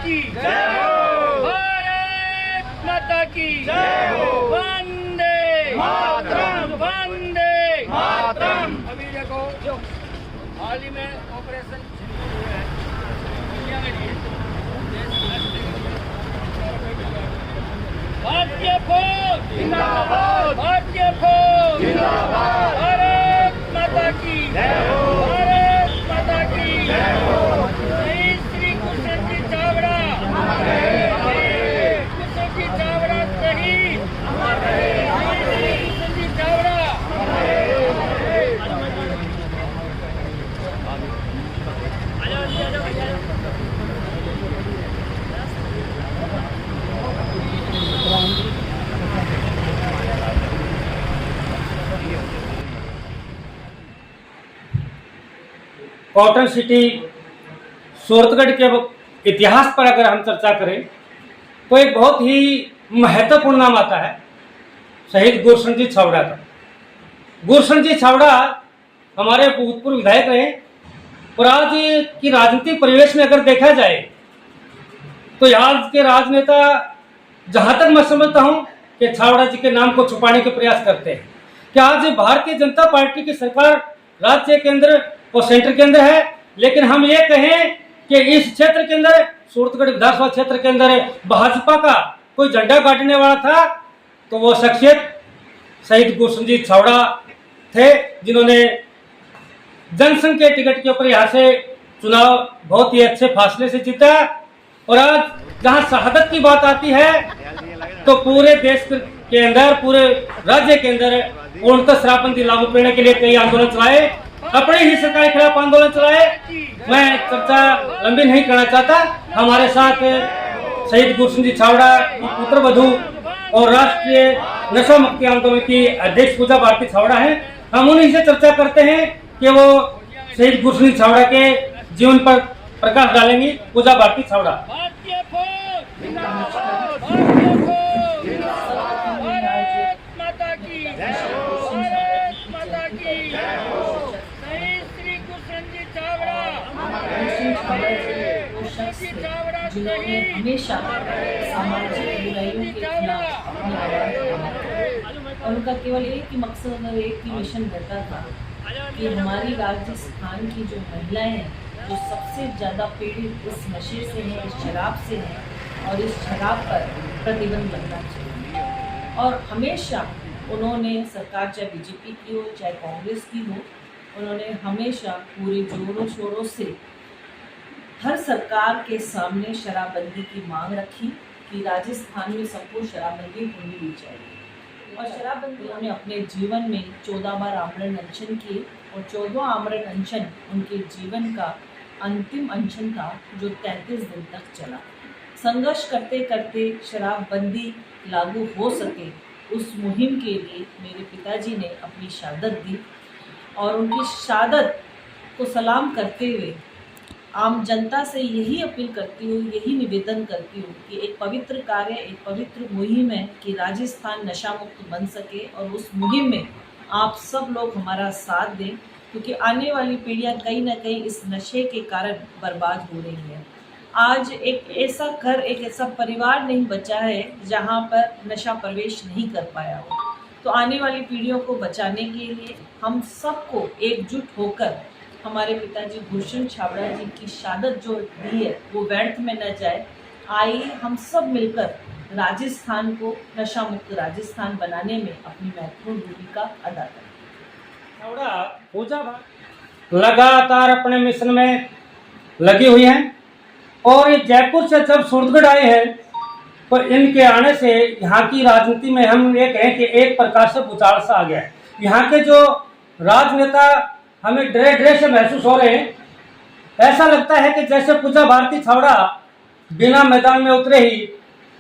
की जय हो, भारत माता की जय हो, वंदे मातरम, वंदे मातरम। अभी देखो जो हाल ही में ऑपरेशन शुरू हुआ है इंडिया में लिए भारतीय फौज जिंदाबाद, भारतीय फौज जिंदाबाद, भारत माता की जय हो, भारत माता की जय हो। शहीद श्री कुशल जी चावड़ा, कुशल जी चावड़ा शहीद, शहीद श्री कुशल जी चावड़ा। कॉटन सिटी सूरतगढ़ के इतिहास पर अगर हम चर्चा करें तो एक बहुत ही महत्वपूर्ण नाम आता है शहीद गुरशन जी छावड़ा का। गुरशन जी छावड़ा हमारे भूतपूर्व विधायक रहे और आज की राजनीतिक परिवेश में अगर देखा जाए तो आज के राजनेता जहां तक मैं समझता हूं कि छावड़ा जी के नाम को छुपाने के प्रयास करते हैं कि आज भारतीय जनता पार्टी की सरकार राज्य के अंदर और सेंटर के अंदर है, लेकिन हम ये कहें कि इस क्षेत्र के अंदर सूरतगढ़ विधानसभा क्षेत्र के अंदर भाजपा का कोई झंडा गाड़ने वाला था तो वो शख्सियत शहीद गुरशन जी छावड़ा थे, जिन्होंने जनसंघ के टिकट के ऊपर यहाँ से चुनाव बहुत ही अच्छे फासले से जीता। और आज जहाँ शहादत की बात आती है तो पूरे देश के अंदर, पूरे राज्य के अंदर पूर्णतः शराबबंदी लागू करने के लिए कई आंदोलन चलाए, अपने ही सरकार के खिलाफ आंदोलन चलाए। मैं चर्चा लंबी नहीं करना चाहता। हमारे साथ शहीद गुरशन जी छावड़ा की पुत्र वधू और राष्ट्रीय नशा मुक्ति आंदोलन की अध्यक्ष पूजा भारती छावड़ा है। हम उन्हीं से चर्चा करते हैं कि वो शहीद गुरशन जी छावड़ा के जीवन पर प्रकाश डालेंगी। पूजा भारती छावड़ा। भारतीय फौज जिंदाबाद, भारतीय फौज जिंदाबाद, भारत माता की जय हो, भारत माता की जय हो। शहीद श्री कुशल जी चावड़ा, जिन्होंने हमेशा सामाजिक बुराइयों के खिलाफ अपनी आवाज उठाई और उनका केवल एक ही मकसद और एक ही मिशन रहता था कि हमारी राजस्थान की जो महिलाएं हैं जो सबसे ज़्यादा पीड़ित इस नशे से हैं, इस शराब से हैं और इस शराब पर प्रतिबंध लगना चाहिए। और हमेशा उन्होंने सरकार चाहे बीजेपी की हो चाहे कांग्रेस की हो, उन्होंने हमेशा पूरे जोरों शोरों से हर सरकार के सामने शराबबंदी की मांग रखी कि राजस्थान में सबको शराबबंदी होनी ही चाहिए। और शराबबंदी उन्होंने अपने जीवन में 14 बार आमरण अनशन किए और 14वां आमरण अनशन उनके जीवन का अंतिम अनशन था जो 33 दिन तक चला। संघर्ष करते करते शराबबंदी लागू हो सके उस मुहिम के लिए मेरे पिताजी ने अपनी शहादत दी और उनकी शहादत को सलाम करते हुए आम जनता से यही अपील करती हूँ, यही निवेदन करती हूँ कि एक पवित्र कार्य, एक पवित्र मुहिम है कि राजस्थान नशा मुक्त बन सके और उस मुहिम में आप सब लोग हमारा साथ दें, क्योंकि आने वाली पीढ़ियाँ कहीं ना कहीं इस नशे के कारण बर्बाद हो रही है। आज एक ऐसा घर, एक ऐसा परिवार नहीं बचा है जहाँ पर नशा प्रवेश नहीं कर पाया हो। तो आने वाली पीढ़ियों को बचाने के लिए हम सबको एकजुट होकर हमारे पिताजी गुरशन छावड़ा जी की शहादत जो दी है वो व्यर्थ में न जाए। आइए हम सब मिलकर राजस्थान को नशा मुक्त राजस्थान बनाने में अपनी महत्वपूर्ण भूमिका अदा करें। छावड़ा पूजा लगातार अपने मिशन में लगी हुई हैं और ये जयपुर से जब सूरतगढ़ आए हैं तो इनके आने से यहाँ की राजनीति में हम ये कहें कि एक प्रकार से भूचाल सा आ गया है। यहाँ के जो राजनेता हमें डरे डरे से महसूस हो रहे हैं। ऐसा लगता है कि जैसे पूजा भारती छावड़ा बिना मैदान में उतरे ही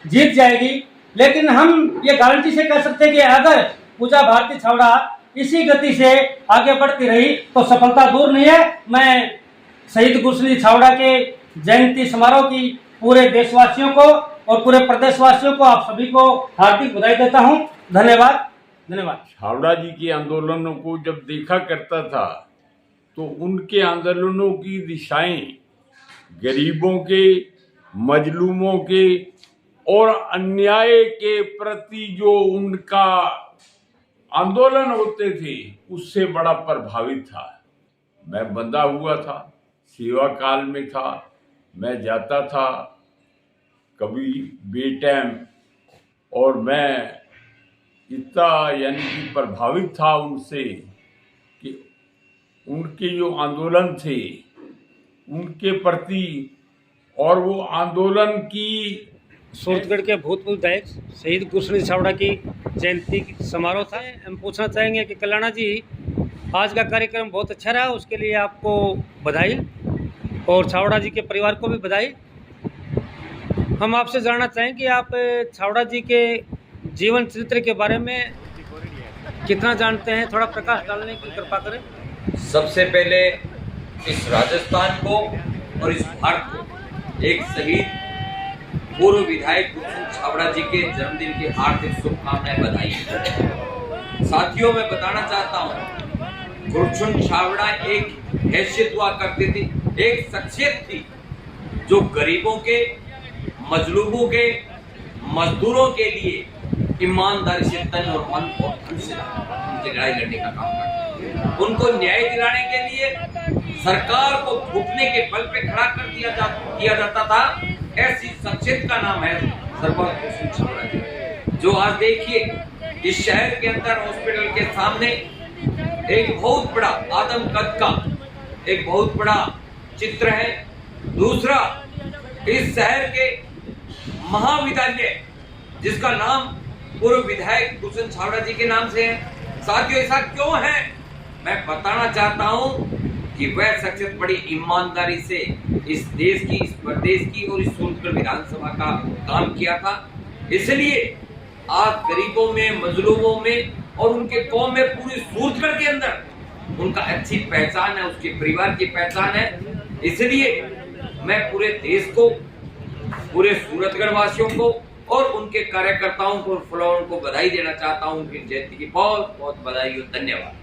जीत जाएगी, लेकिन हम ये गारंटी से कह सकते हैं कि अगर पूजा भारती छावड़ा इसी गति से आगे बढ़ती रही तो सफलता दूर नहीं है। मैं शहीद गुरशन जी छावड़ा के जयंती समारोह की पूरे देशवासियों को और पूरे प्रदेशवासियों को, आप सभी को हार्दिक बधाई देता हूं। धन्यवाद। धन्यवाद। छावड़ा जी के आंदोलनों को जब देखा करता था तो उनके आंदोलनों की दिशाएं गरीबों के, मजलूमों के और अन्याय के प्रति जो उनका आंदोलन होते थे उससे बड़ा प्रभावित था। मैं बंधा हुआ था, सेवा काल में था, मैं जाता था कभी बेटाइम, और मैं इतना यानी कि प्रभावित था उनसे कि उनके जो आंदोलन थे उनके प्रति, और वो आंदोलन की सूरतगढ़ के भूतपूर्व विधायक शहीद गुरशरण जी छाबड़ा की जयंती समारोह था। हम पूछना चाहेंगे कि कल्याणा जी, आज का कार्यक्रम बहुत अच्छा रहा, उसके लिए आपको बधाई और छाबड़ा जी के परिवार को भी बधाई। हम आपसे जानना चाहें कि आप छाबड़ा जी के जीवन चरित्र के बारे में कितना जानते हैं, थोड़ा प्रकाश डालने की कृपा करें। सबसे पहले इस राजस्थान को और इस भारत को एक शहीद पूर्व विधायक गुरशरण छाबड़ा जी के जन्मदिन की हार्दिक शुभकामनाएं, बधाई। साथियों, मैं बताना चाहता हूं, गुरशरण छाबड़ा एक हैसियत हुआ करती थी, एक शख्सियत थी जो गरीबों के, मजलूमों के, मजदूरों के लिए ईमानदारी से तन और मन और धन से उनकी लड़ाई लड़ने का काम करते। उनको न्याय दिलाने के लिए सरकार को घुटने के बल पे खड़ा कर दिया जाता था। ऐसी शख्सियत का नाम है सरदार गुरशरण छाबड़ा जी, जो आज देखिए इस शहर के अंदर हॉस्पिटल के सामने एक बहुत बड़ा आदम कद का एक बहुत बड़ा चित्र है। दूसरा, इस शहर के महाविद्यालय जिसका नाम पूर्व विधायक गुरशरण छाबड़ा जी के नाम से है। साथियों, ऐसा क्यों है? मैं बताना चाहता हूं कि वह शख्सियत बड़ी ईमानदारी से इस देश की, इस प्रदेश की और इस सूरतगढ़ विधानसभा का काम किया था। इसलिए आज गरीबों में, मजलूमों में और उनके कौम में, पूरी सूरतगढ़ के अंदर उनका अच्छी पहचान है, उसके परिवार की पहचान है। इसलिए मैं पूरे देश को, पूरे सूरतगढ़ वासियों को और उनके कार्यकर्ताओं को और फॉलोअरों को बधाई देना चाहता हूं। उनकी जयंती की बहुत बहुत बधाई और धन्यवाद।